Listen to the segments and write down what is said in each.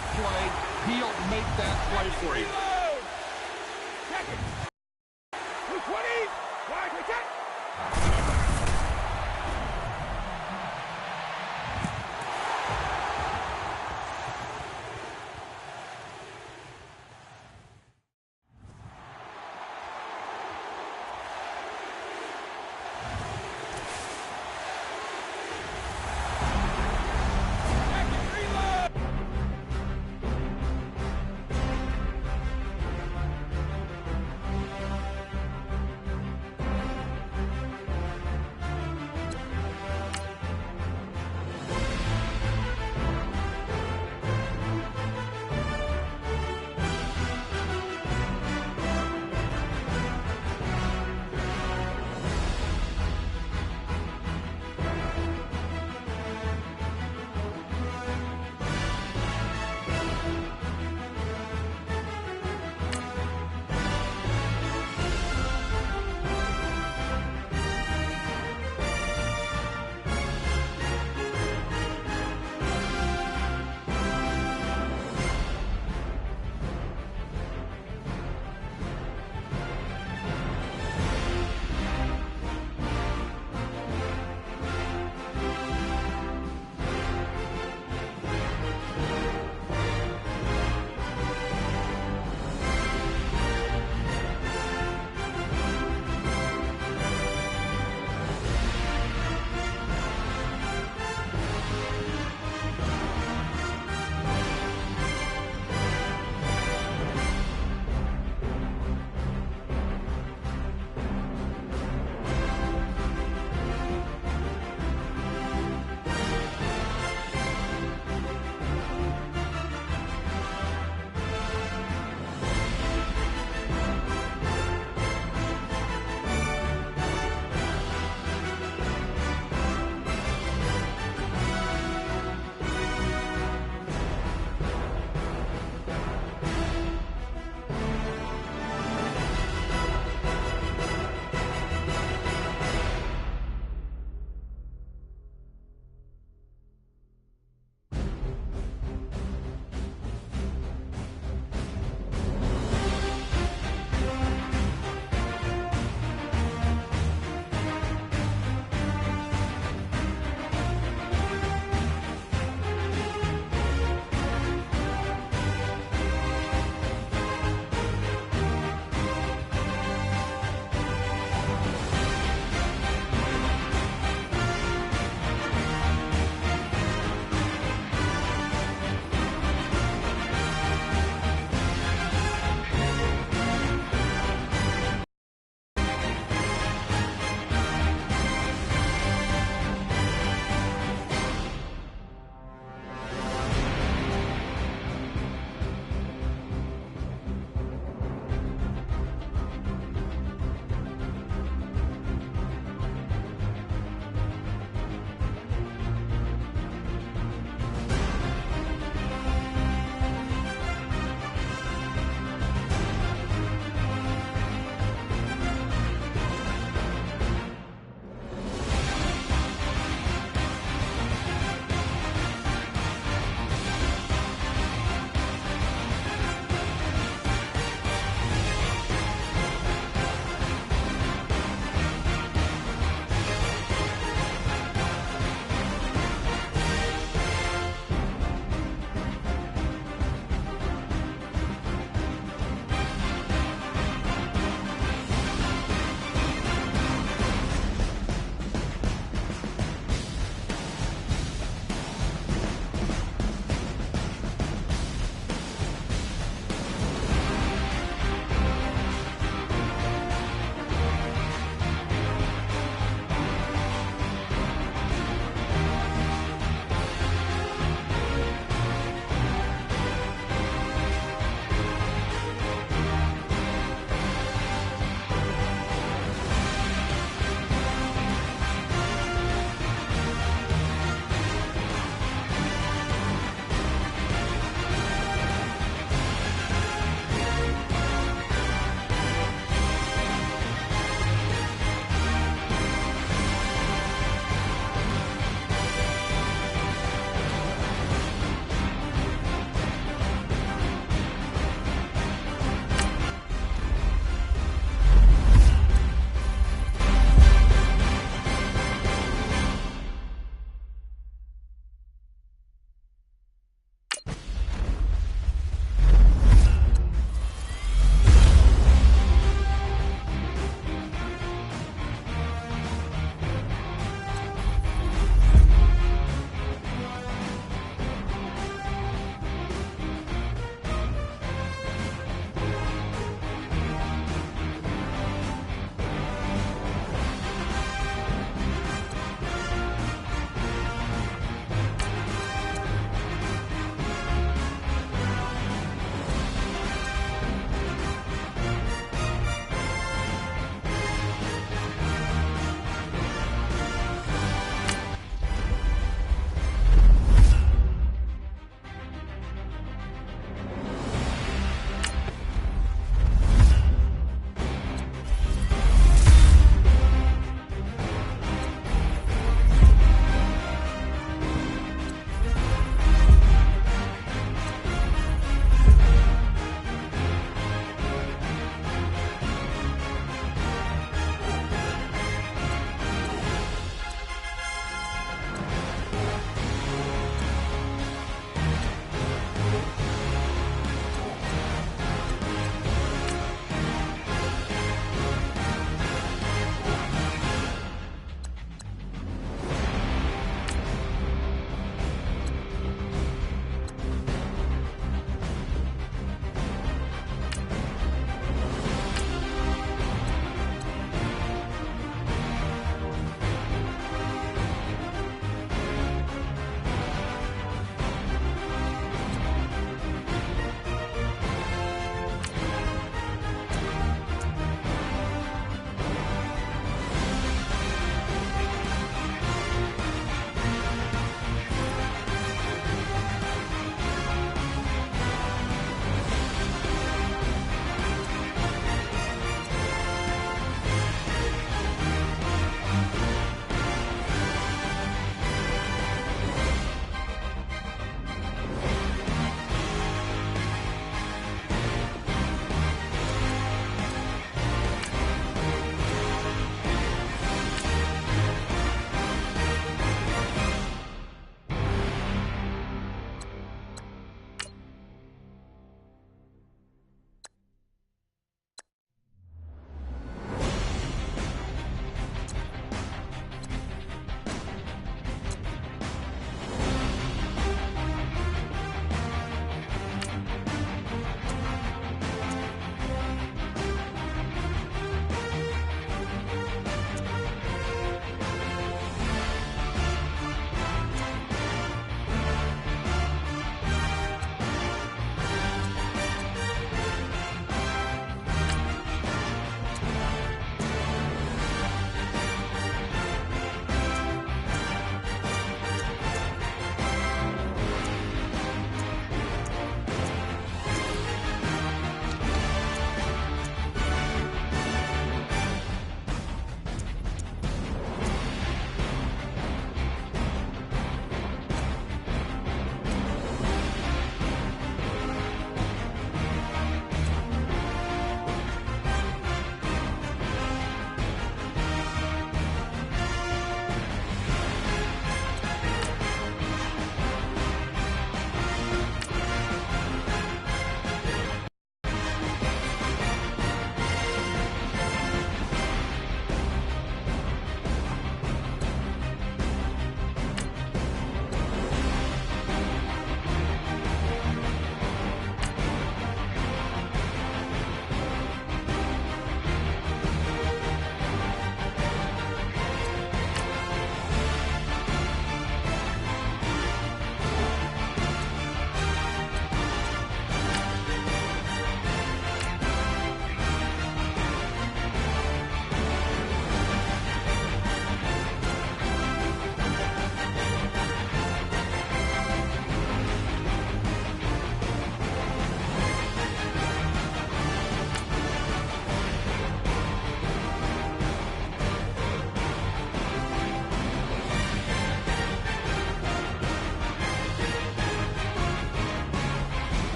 great play, he'll make that play for you. Check it. 220. Wide reset.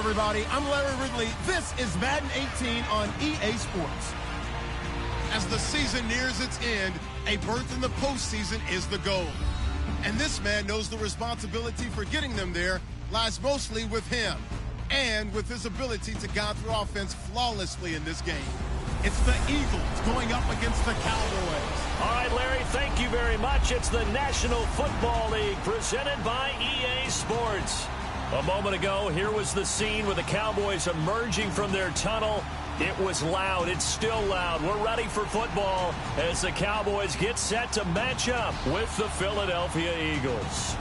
everybody. I'm Larry Ridley. This is Madden 18 on EA Sports. As the season nears its end, a berth in the postseason is the goal. And this man knows the responsibility for getting them there lies mostly with him and with his ability to guide through offense flawlessly in this game. It's the Eagles going up against the Cowboys. All right, Larry, thank you very much. It's the National Football League presented by EA Sports. A moment ago, here was the scene with the Cowboys emerging from their tunnel. It was loud. It's still loud. We're ready for football as the Cowboys get set to match up with the Philadelphia Eagles.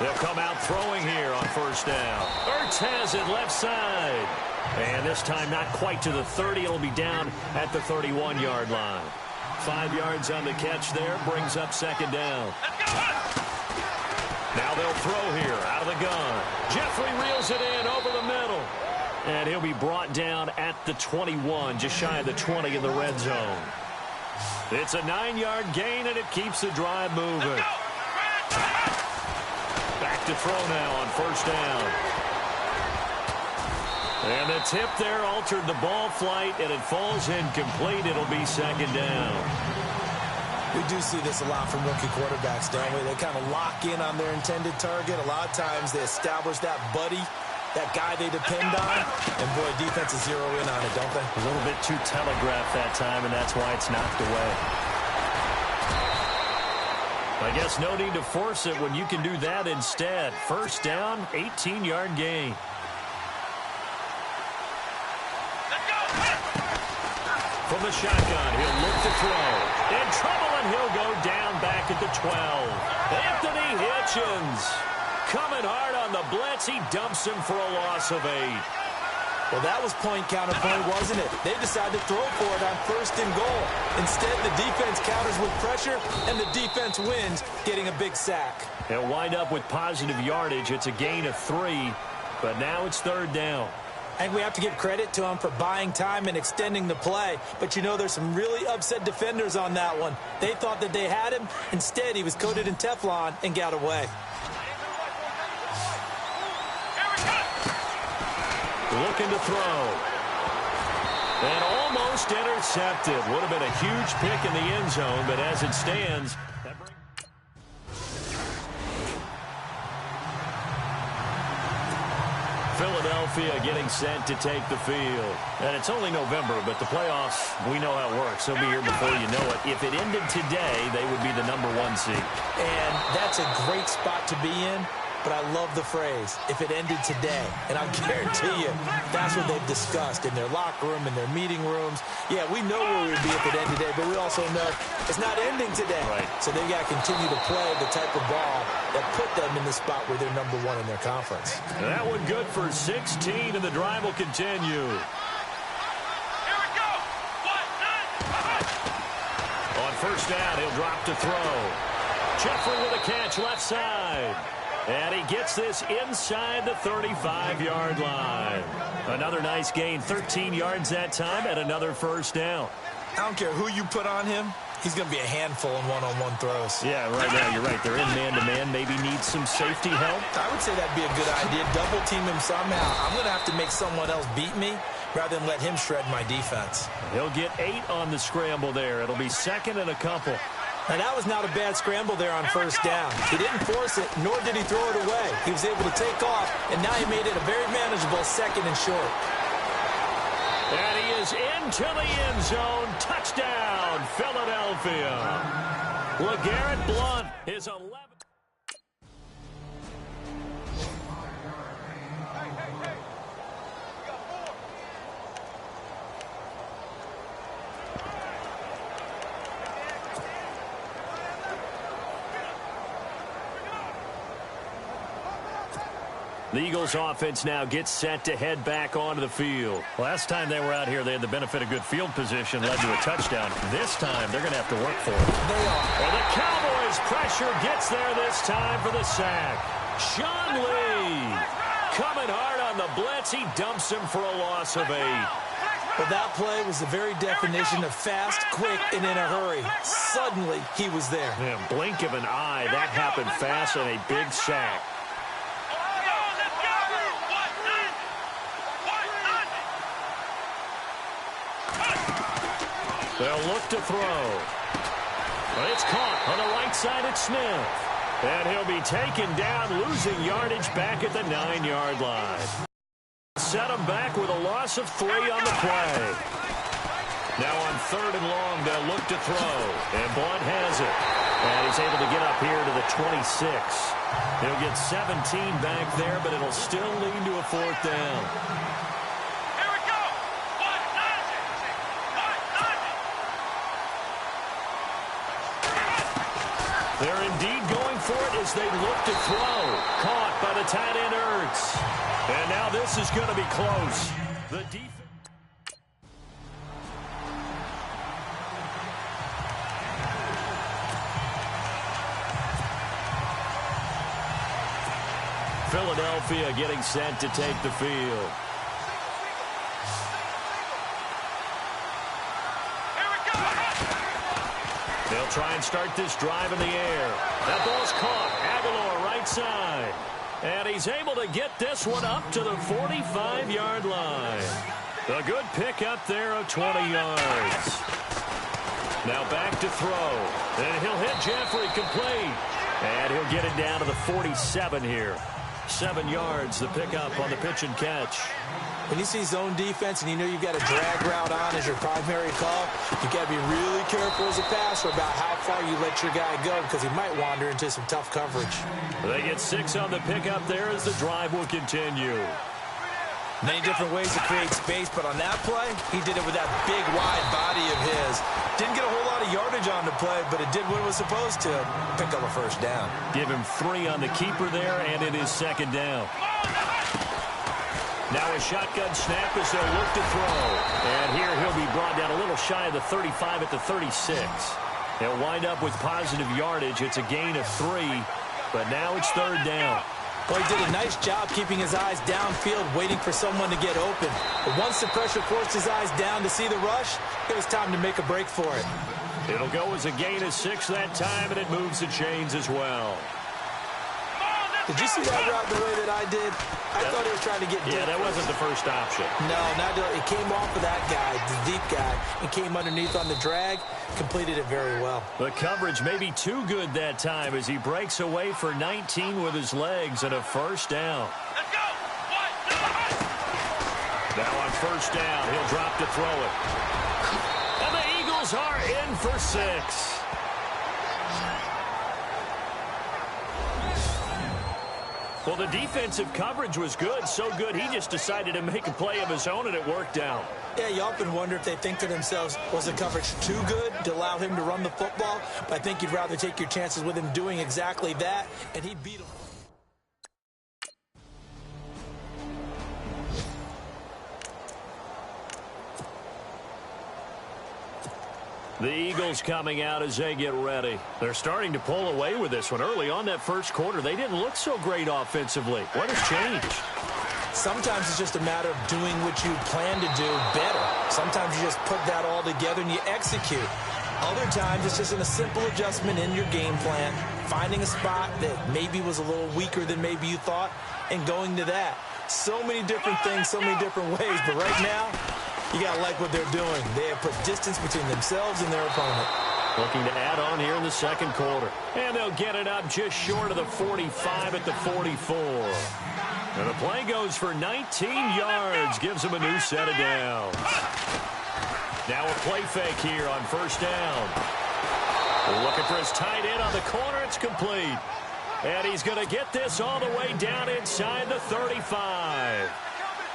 They'll come out throwing here on first down. Ertz has it left side. And this time not quite to the 30. It'll be down at the 31-yard line. 5 yards on the catch there. Brings up second down. Now they'll throw here out of the gun. Jeffrey reels it in over the middle. And he'll be brought down at the 21, just shy of the 20 in the red zone. It's a 9-yard gain, and it keeps the drive moving. Back to throw now on first down. And the tip there altered the ball flight, and it falls incomplete. It'll be second down. We do see this a lot from rookie quarterbacks, don't we? They kind of lock in on their intended target. A lot of times they establish that buddy, that guy they depend on, and boy, defenses zero in on it, don't they? A little bit too telegraphed that time, and that's why it's knocked away. I guess no need to force it when you can do that instead. First down, 18-yard gain. From the shotgun, he'll look to throw. In trouble, and he'll go down back at the 12. Anthony Hitchens coming hard on the blitz. He dumps him for a loss of 8. Well, that was point counterpoint, wasn't it? They decided to throw for it on first and goal. Instead, the defense counters with pressure, and the defense wins, getting a big sack. They'll wind up with positive yardage. It's a gain of 3, but now it's third down. And we have to give credit to him for buying time and extending the play. But, you know, there's some really upset defenders on that one. They thought that they had him. Instead, he was coated in Teflon and got away. Looking to throw. And almost intercepted. Would have been a huge pick in the end zone, but as it stands... Philadelphia getting set to take the field. And it's only November, but the playoffs, we know how it works. They'll be here before you know it. If it ended today, they would be the #1 seed. And that's a great spot to be in. But I love the phrase, if it ended today. And I guarantee you, that's what they've discussed in their locker room, in their meeting rooms. Yeah, we know where we would be if it ended today, but we also know it's not ending today. Right. So they've got to continue to play the type of ball that put them in the spot where they're #1 in their conference. That one good for 16, and the drive will continue. Here we go. On first down, he'll drop to throw. Jeffrey with a catch left side. And he gets this inside the 35-yard line. Another nice gain, 13 yards that time, and another first down. I don't care who you put on him. He's going to be a handful in one-on-one throws. Yeah, right now, you're right. They're in man-to-man. Maybe needs some safety help. I would say that'd be a good idea. Double team him somehow. I'm going to have to make someone else beat me rather than let him shred my defense. He'll get 8 on the scramble there. It'll be second and a couple. Now, that was not a bad scramble there on first down. He didn't force it, nor did he throw it away. He was able to take off, and now he made it a very manageable 2nd and short. And he is into the end zone. Touchdown, Philadelphia. LeGarrette Blount is 11. The Eagles offense now gets set to head back onto the field. Last time they were out here, they had the benefit of good field position, led to a touchdown. This time, they're going to have to work for it. They are. Well, the Cowboys' pressure gets there this time for the sack. Sean Lee coming hard on the blitz. He dumps him for a loss of 8. But that play was the very definition of fast, quick, and in a hurry. Suddenly, he was there. Man, blink of an eye, that happened fast and a big sack. They'll look to throw. But it's caught on the right side at Smith. And he'll be taken down, losing yardage back at the 9-yard line. Set him back with a loss of 3 on the play. Now on 3rd and long, they'll look to throw. And Blount has it. And he's able to get up here to the 26. He'll get 17 back there, but it'll still lead to a 4th down. They're indeed going for it as they look to throw. Caught by the tight end, Ertz. And now this is going to be close. The defense. Philadelphia getting set to take the field. They'll try and start this drive in the air. That ball's caught. Aguilar right side. And he's able to get this one up to the 45-yard line. A good pick up there of 20 yards. Now back to throw. And he'll hit Jeffrey complete. And he'll get it down to the 47 here. 7 yards, the pickup on the pitch and catch. When you see zone defense and you know you've got a drag route on as your primary call, you've got to be really careful as a passer about how far you let your guy go because he might wander into some tough coverage. They get 6 on the pickup there as the drive will continue. Many different ways to create space, but on that play, he did it with that big, wide body of his. Didn't get a whole lot of yardage on the play, but it did what it was supposed to. Pick up a 1st down. Give him 3 on the keeper there, and it is 2nd down. Now a shotgun snap as they'll look to throw. And here he'll be brought down a little shy of the 35 at the 36. They'll wind up with positive yardage. It's a gain of 3, but now it's 3rd down. Well, he did a nice job keeping his eyes downfield, waiting for someone to get open. But once the pressure forced his eyes down to see the rush, it was time to make a break for it. It'll go as a gain of 6 that time, and it moves the chains as well. Did you see that route the way that I did? I thought he was trying to get deep. Yeah, that wasn't the first option. No, it came off of that guy, the deep guy, and came underneath on the drag, completed it very well. The coverage may be too good that time as he breaks away for 19 with his legs and a 1st down. Let's go! Now on 1st down, he'll drop to throw it. And the Eagles are in for 6. Well, the defensive coverage was good, so good he just decided to make a play of his own, and it worked out. Yeah, you often wonder if they think to themselves, was the coverage too good to allow him to run the football? But I think you'd rather take your chances with him doing exactly that, and he beat him. The Eagles coming out as they get ready. They're starting to pull away with this one. Early on that first quarter, they didn't look so great offensively. What has changed? Sometimes it's just a matter of doing what you plan to do better. Sometimes you just put that all together and you execute. Other times it's just a simple adjustment in your game plan, finding a spot that maybe was a little weaker than maybe you thought, and going to that. So many different things, so many different ways, but right now, you got to like what they're doing. They have put distance between themselves and their opponent. Looking to add on here in the second quarter. And they'll get it up just short of the 45 at the 44. And the play goes for 19 yards. Gives them a new set of downs. Now a play fake here on first down. Looking for his tight end on the corner. It's complete. And he's going to get this all the way down inside the 35.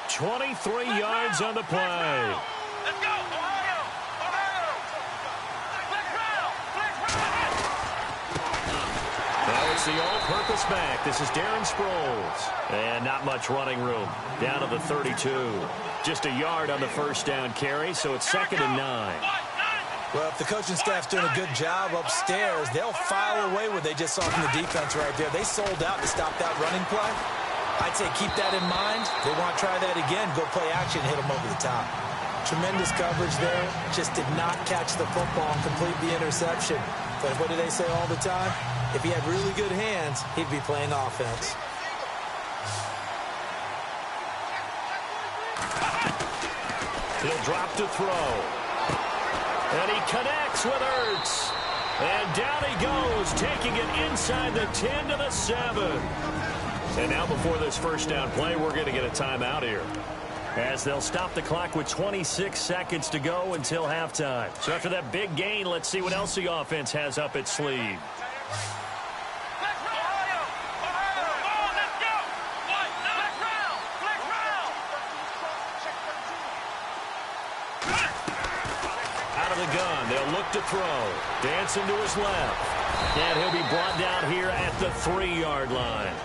23 yards on the play. Let's go, Ohio! Ohio! Flex round! Flex round! Now it's the all-purpose back. This is Darren Sproles. And not much running room. Down to the 32. Just a yard on the first down carry, so it's 2nd and 9. Well, if the coaching staff's doing a good job upstairs, they'll file away what they just saw from the defense right there. They sold out to stop that running play. I'd say keep that in mind. They want to try that again. Go play action, hit them over the top. Tremendous coverage there. Just did not catch the football and complete the interception. But what do they say all the time? If he had really good hands, he'd be playing offense. He'll drop to throw. And he connects with Ertz. And down he goes, taking it inside the 10 to the 7. And now before this first down play, we're going to get a timeout here, as they'll stop the clock with 26 seconds to go until halftime. So after that big gain, let's see what else the offense has up its sleeve. Out of the gun, they'll look to throw. Dancing to his left. And he'll be brought down here at the 3-yard line.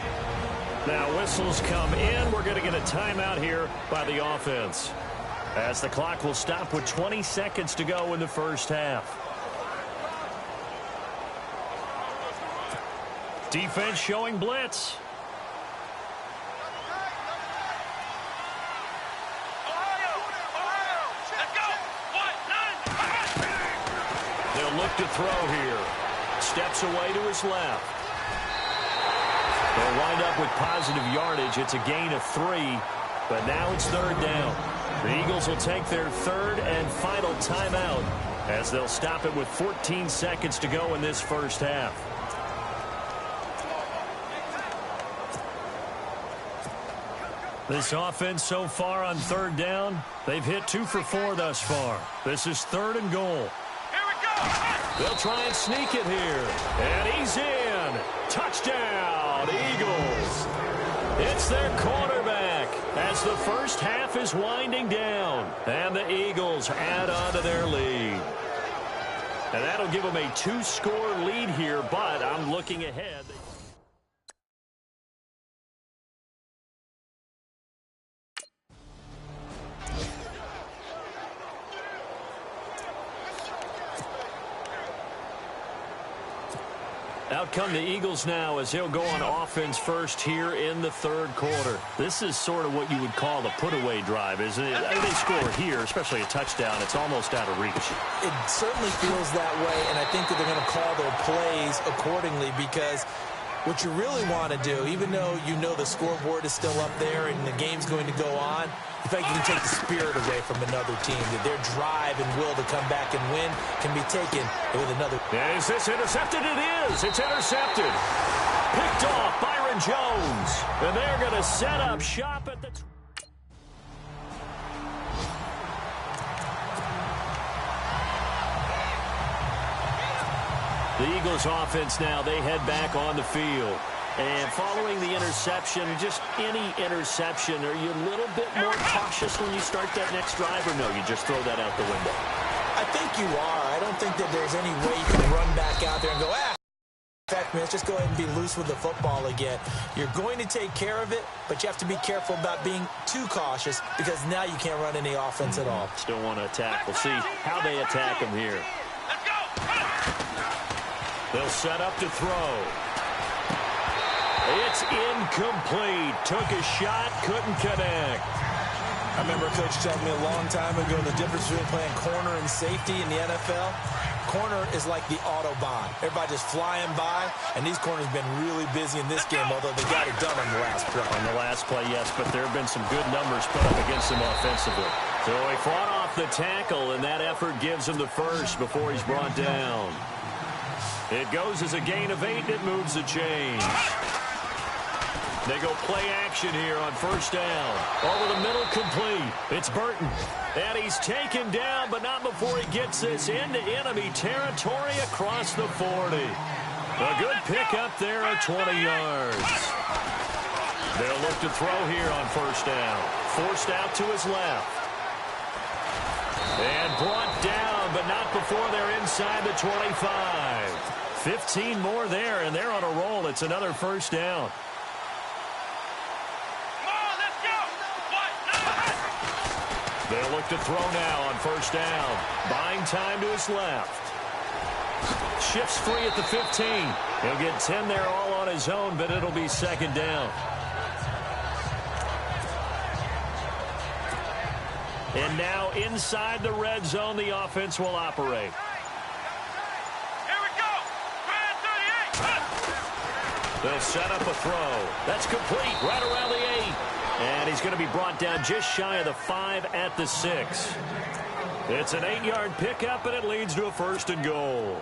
Now whistles come in. We're going to get a timeout here by the offense, as the clock will stop with 20 seconds to go in the first half. Defense showing blitz. They'll look to throw here. Steps away to his left. They'll wind up with positive yardage. It's a gain of 3, but now it's 3rd down. The Eagles will take their 3rd and final timeout, as they'll stop it with 14 seconds to go in this first half. This offense so far on 3rd down, they've hit 2 for 4 thus far. This is 3rd and goal. Here we go! They'll try and sneak it here. And he's in. Touchdown, Eagles. It's their quarterback as the first half is winding down. And the Eagles add on to their lead. And that'll give them a 2-score lead here, but I'm looking ahead. Out come the Eagles now, as he'll go on offense first here in the 3rd quarter. This is sort of what you would call the put-away drive, isn't it? I mean, they score here, especially a touchdown. It's almost out of reach. It certainly feels that way, and I think that they're going to call their plays accordingly, because what you really want to do, even though you know the scoreboard is still up there and the game's going to go on, in fact, you can take the spirit away from another team. That their drive and will to come back and win can be taken with another. Is this intercepted? It is. It's intercepted. Picked off Byron Jones. And they're going to set up shop at the... The Eagles offense now, they head back on the field. And following the interception, just any interception, are you a little bit more cautious when you start that next drive, or no, you just throw that out the window? I think you are. I don't think that there's any way you can run back out there and go, in fact, man, let's just go ahead and be loose with the football again. You're going to take care of it, but you have to be careful about being too cautious, because now you can't run any offense at all. Still want to attack. We'll see how they attack him here. Let's go! They'll set up to throw. It's incomplete. Took a shot, couldn't connect. I remember a coach telling me a long time ago the difference between playing corner and safety in the NFL. Corner is like the Autobahn. Everybody just flying by, and these corners have been really busy in this game, although they got it done on the last play. On the last play, yes, but there have been some good numbers put up against them offensively. So he fought off off the tackle, and that effort gives him the first before he's brought down. It goes as a gain of 8. It moves the chains. They go play action here on first down. Over the middle, complete. It's Burton. And he's taken down, but not before he gets this into enemy territory across the 40. A good pickup there at 20 yards. They'll look to throw here on first down. Forced out to his left. And brought down, but not before they're inside the 25. 15 more there, and they're on a roll. It's another first down. They'll look to throw now on first down. Buying time to his left. Shifts free at the 15. He'll get 10 there all on his own, but it'll be second down. And now inside the red zone, the offense will operate. Here we go. Grand 38. They'll set up a throw. That's complete right around the 8. And he's going to be brought down just shy of the 5 at the 6. It's an 8-yard pickup, and it leads to a first and goal.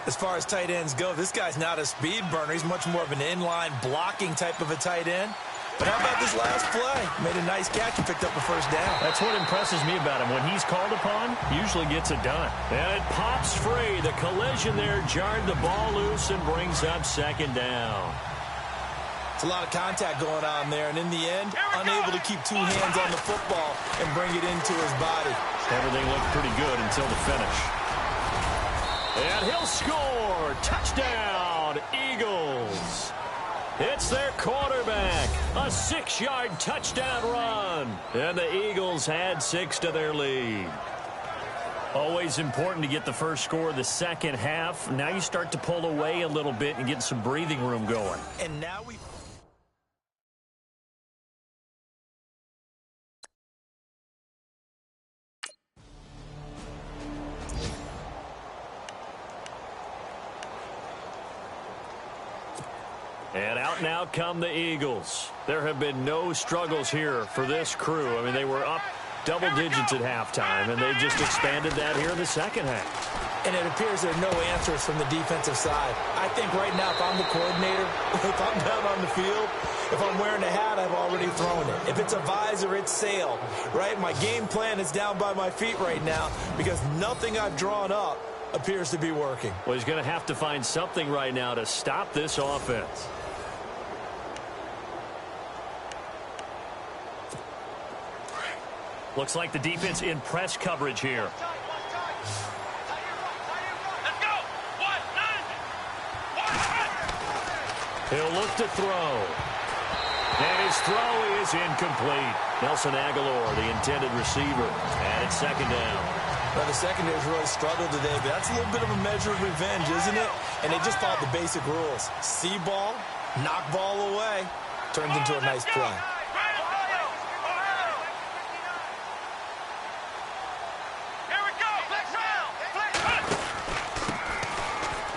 As far as tight ends go, this guy's not a speed burner. He's much more of an inline blocking type of a tight end. But how about this last play? Made a nice catch and picked up a first down. That's what impresses me about him. When he's called upon, usually gets it done. And it pops free. The collision there jarred the ball loose and brings up second down. It's a lot of contact going on there, and in the end, unable to keep two hands on the football and bring it into his body. Everything looked pretty good until the finish. And he'll score. Touchdown, Eagles. It's their quarterback. A 6-yard touchdown run. And the Eagles add 6 to their lead. Always important to get the first score of the second half. Now you start to pull away a little bit and get some breathing room going. And now we... And out now come the Eagles. There have been no struggles here for this crew. I mean, they were up double digits at halftime, and they just expanded that here in the second half. And it appears there are no answers from the defensive side. I think right now, if I'm the coordinator, if I'm down on the field, if I'm wearing a hat, I've already thrown it. If it's a visor, it's sail, right? My game plan is down by my feet right now because nothing I've drawn up appears to be working. Well, he's going to have to find something right now to stop this offense. Looks like the defense in press coverage here. Let's go. 1-9. He'll look to throw. And his throw is incomplete. Nelson Aguilar, the intended receiver. And it's second down. Well, the secondary's really struggled today, but that's a little bit of a measure of revenge, isn't it? And they just followed the basic rules. See ball, knock ball away. Turns into a nice play.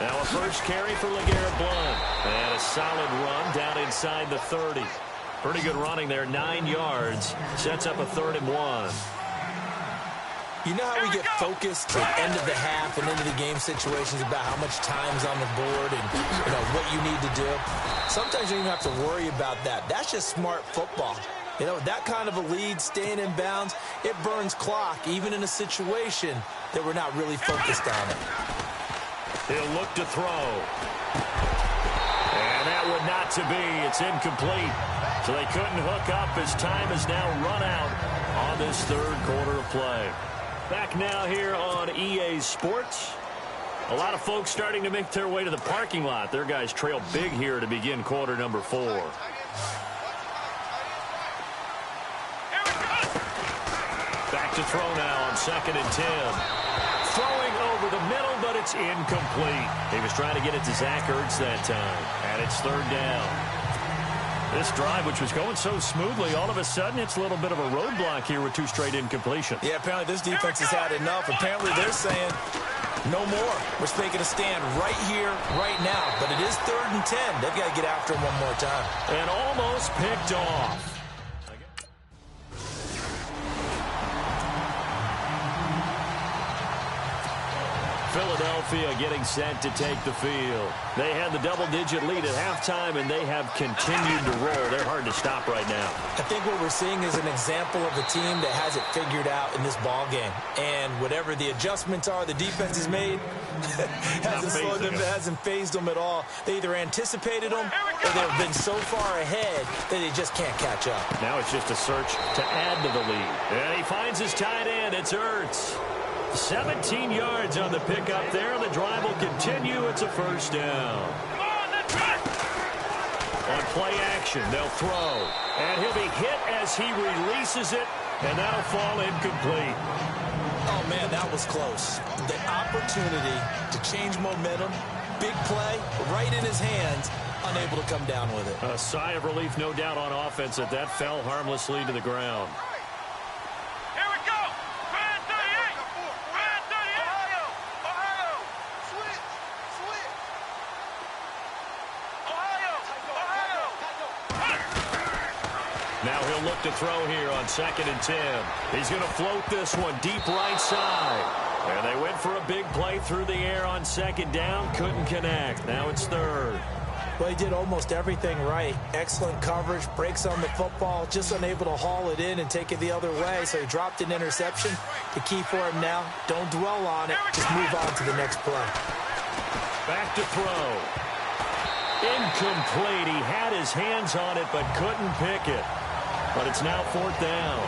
Now a first carry for LeGarrette Blount. And a solid run down inside the 30. Pretty good running there, 9 yards. Sets up a 3rd and 1. You know how we get focused at the end of the half and into the game situations about how much time's on the board and what you need to do? Sometimes you don't even have to worry about that. That's just smart football. That kind of a lead, staying in bounds, it burns clock, even in a situation that we're not really focused on it. He'll look to throw. And that would not to be. It's incomplete. So they couldn't hook up as time is now run out on this 3rd quarter of play. Back now here on EA Sports. A lot of folks starting to make their way to the parking lot. Their guys trail big here to begin quarter number 4. Back to throw now on 2nd and 10. Throwing over the middle, but it's incomplete. He was trying to get it to Zach Ertz that time. And it's 3rd down. This drive, which was going so smoothly, all of a sudden it's a little bit of a roadblock here with 2 straight incompletions. Yeah, apparently this defense has had enough. Apparently they're saying no more. We're making a stand right here, right now. But it is 3rd and 10. They've got to get after him one more time. And almost picked off. Philadelphia getting set to take the field. They had the double-digit lead at halftime, and they have continued to roll. They're hard to stop right now. I think what we're seeing is an example of a team that has it figured out in this ball game. And whatever the adjustments are the defense has made, hasn't phased them at all. They either anticipated them or they've been so far ahead that they just can't catch up. Now it's just a search to add to the lead. And he finds his tight end. It's Ertz. 17 yards on the pickup there. The drive will continue. It's a first down. On play action, they'll throw. And he'll be hit as he releases it, and that'll fall incomplete. Oh, man, that was close. The opportunity to change momentum, big play, right in his hands, unable to come down with it. A sigh of relief, no doubt, on offense that fell harmlessly to the ground. Here we go. Brand 38. Brand 38. Ohio. Switch. Ohio. Now he'll look to throw here on 2nd and 10. He's going to float this one deep right side. And they went for a big play through the air on 2nd down. Couldn't connect. Now it's 3rd. Well, he did almost everything right. Excellent coverage, breaks on the football, just unable to haul it in and take it the other way. So he dropped an interception. The key for him now, don't dwell on it. Just move on to the next play. Back to throw. Incomplete. He had his hands on it but couldn't pick it. But it's now 4th down.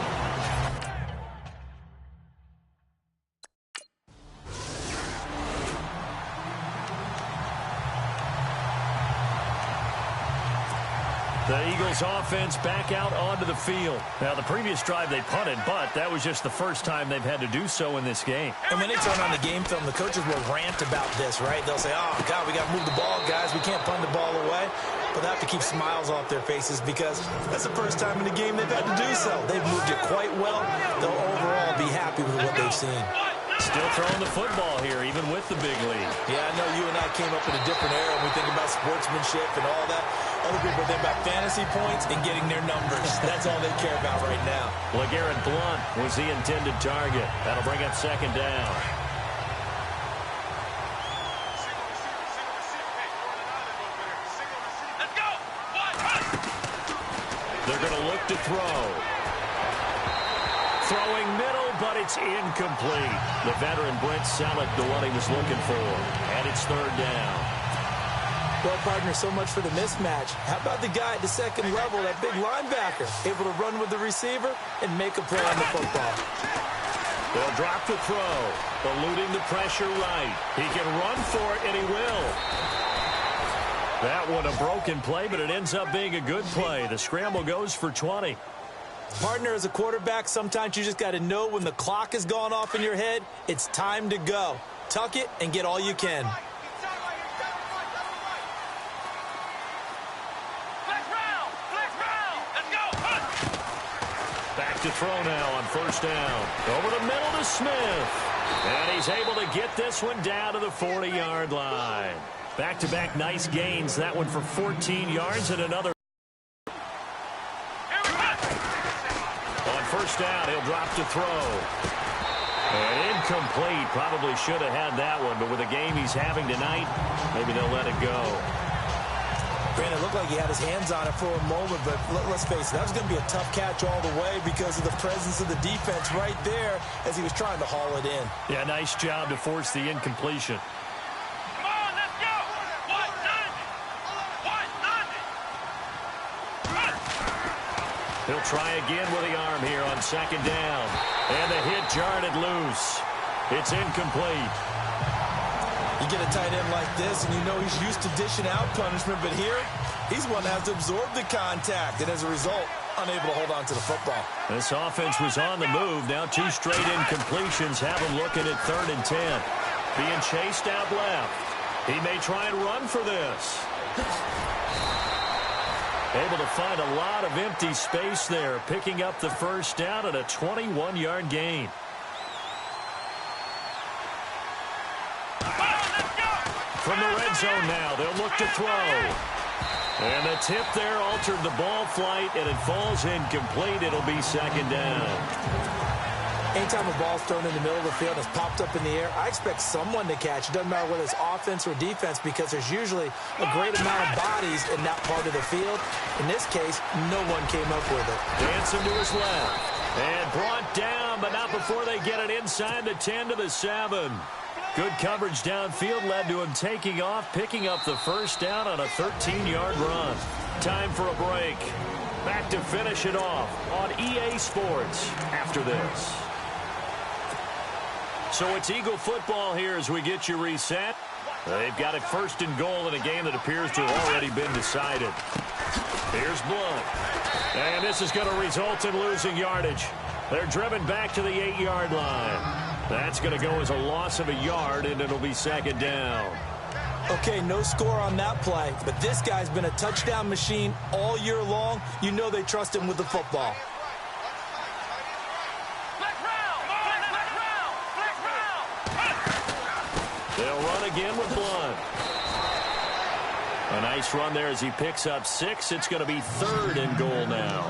The Eagles offense back out onto the field. Now, the previous drive they punted, but that was just the first time they've had to do so in this game. And when they turn on the game film, the coaches will rant about this, right? They'll say, oh, God, we got to move the ball, guys. We can't punt the ball away. But they have to keep smiles off their faces because that's the first time in the game they've had to do so. They've moved it quite well. They'll overall be happy with what they've seen. Still throwing the football here, even with the big lead. Yeah, I know you and I came up in a different era when we think about sportsmanship and all that. Other people think about fantasy points and getting their numbers. That's all they care about right now. LeGarrette Blount was the intended target. That'll bring up 2nd down. Let's go. They're going to look to throw. Throwing middle, but it's incomplete. The veteran Brent Selleck, the one he was looking for. And it's 3rd down. Well, partner, so much for the mismatch. How about the guy at the 2nd level, that big linebacker, able to run with the receiver and make a play on the football? They'll drop the throw, eluding the pressure right. He can run for it, and he will. That one a broken play, but it ends up being a good play. The scramble goes for 20. Partner, as a quarterback, sometimes you just got to know when the clock has gone off in your head, it's time to go. Tuck it and get all you can. Back to throw now on 1st down. Over the middle to Smith. And he's able to get this one down to the 40-yard line. Back-to-back nice gains. That one for 14 yards and another. On 1st down, he'll drop to throw. And incomplete. Probably should have had that one, but with the game he's having tonight, maybe they'll let it go. Brandon, it looked like he had his hands on it for a moment, but let's face it, that was going to be a tough catch all the way because of the presence of the defense right there as he was trying to haul it in. Yeah, nice job to force the incompletion. Come on, let's go. 190. He'll try again with the arm here on 2nd down. And the hit jarred it loose. It's incomplete. You get a tight end like this, and you know he's used to dishing out punishment, but here, he's one that has to absorb the contact, and as a result, unable to hold on to the football. This offense was on the move. Now 2 straight incompletions have him looking at 3rd and 10. Being chased out left. He may try and run for this. Able to find a lot of empty space there, picking up the 1st down at a 21-yard gain. From the red zone now, they'll look to throw. And the tip there altered the ball flight, and it falls incomplete. It'll be 2nd down. Anytime a ball's thrown in the middle of the field and it's popped up in the air, I expect someone to catch. It doesn't matter whether it's offense or defense because there's usually a great amount of bodies in that part of the field. In this case, no one came up with it. Dancing to his left. And brought down, but not before they get it inside the 10 to the 7. Good coverage downfield led to him taking off, picking up the first down on a 13-yard run. Time for a break. Back to finish it off on EA Sports after this. So it's Eagle football here as we get you reset. They've got it first and goal in a game that appears to have already been decided. Here's Blunt. And this is going to result in losing yardage. They're driven back to the 8-yard line. That's going to go as a loss of a yard, and it'll be second down. Okay, no score on that play, but this guy's been a touchdown machine all year long. You know they trust him with the football. They'll run again with Blunt. A nice run there as he picks up 6. It's going to be third and goal now.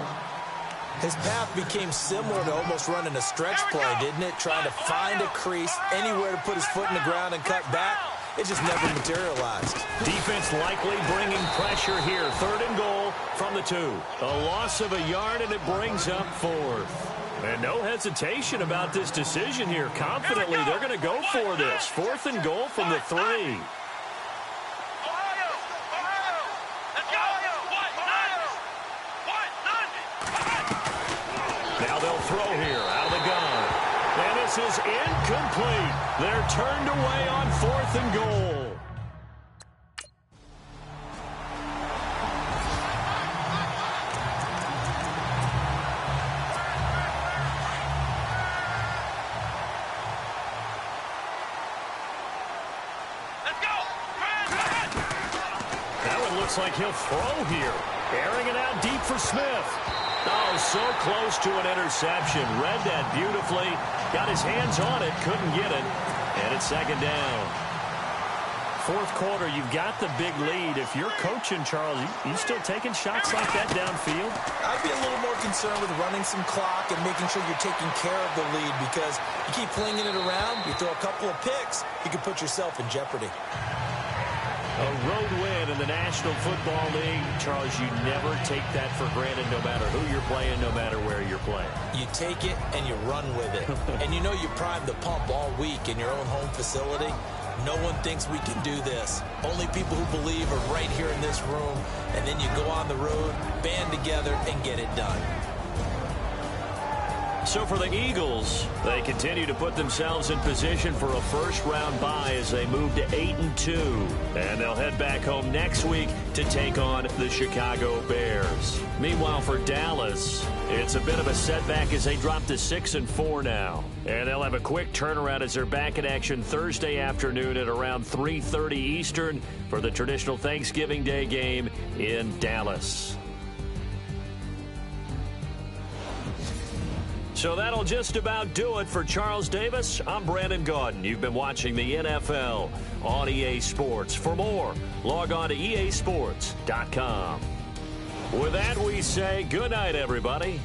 His path became similar to almost running a stretch play, didn't it? Trying to find a crease, anywhere to put his foot in the ground and cut back. It just never materialized. Defense likely bringing pressure here. Third and goal from the 2. A loss of a yard, and it brings up fourth. And no hesitation about this decision here. Confidently, they're going to go for this. Fourth and goal from the 3. Now they'll throw here out of the gun. And this is incomplete. They're turned away on 4th and goal. Looks like he'll throw here. Airing it out deep for Smith. Oh, so close to an interception. Read that beautifully. Got his hands on it. Couldn't get it. And it's second down. Fourth quarter, you've got the big lead. If you're coaching, Charles, you still taking shots like that downfield? I'd be a little more concerned with running some clock and making sure you're taking care of the lead because you keep flinging it around, you throw a couple of picks, you can put yourself in jeopardy. A road win in the National Football League. Charles, you never take that for granted no matter who you're playing, no matter where you're playing. You take it and you run with it. And you know you primed the pump all week in your own home facility. No one thinks we can do this. Only people who believe are right here in this room. And then you go on the road, band together, and get it done. So for the Eagles, they continue to put themselves in position for a first-round bye as they move to 8-2. And they'll head back home next week to take on the Chicago Bears. Meanwhile, for Dallas, it's a bit of a setback as they drop to 6-4 now. And they'll have a quick turnaround as they're back in action Thursday afternoon at around 3:30 Eastern for the traditional Thanksgiving Day game in Dallas. So that'll just about do it for Charles Davis. I'm Brandon Gaudin. You've been watching the NFL on EA Sports. For more, log on to easports.com. With that, we say good night, everybody.